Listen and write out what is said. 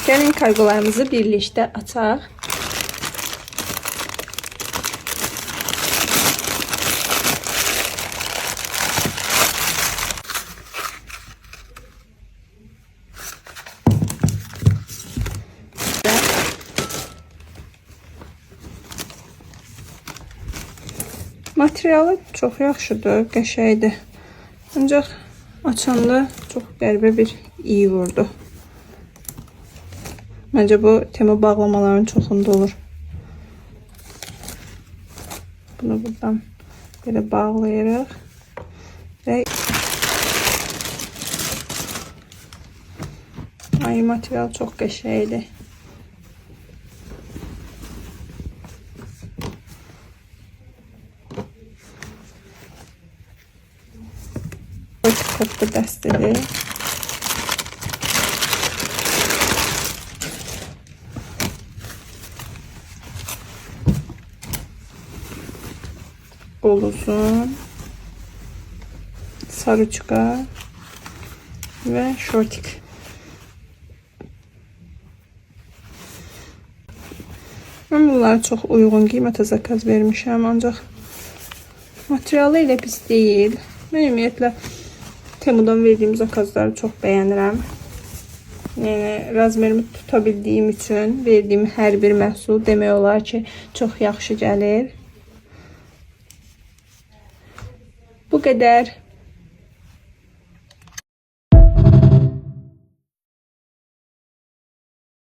Gəlin kargolarımızı birlikdə açaq. Materialı çox yaxşıdır, qəşəngdir. Ancaq açanda çox qəribə bir iyi vurdu. Məncə bu tema bağlamaların çoxunda olur. Bunu buradan belə bağlayırıq. Və ay, material çox qəşəngdir. Koptu dəstədir. Bol uzun, sarıçqa və şortik. Mən bunları çox uyğun qiymətə zakaz vermişəm, ancaq materialı ilə pis deyil. Mən ümumiyyətlə Temu'dan verdiyim zakazları çox bəyənirəm. Yəni razmerimi tuta bildiyim üçün verdiyim hər bir məhsul demək olar ki, çox yaxşı gəlir. Bu qədər.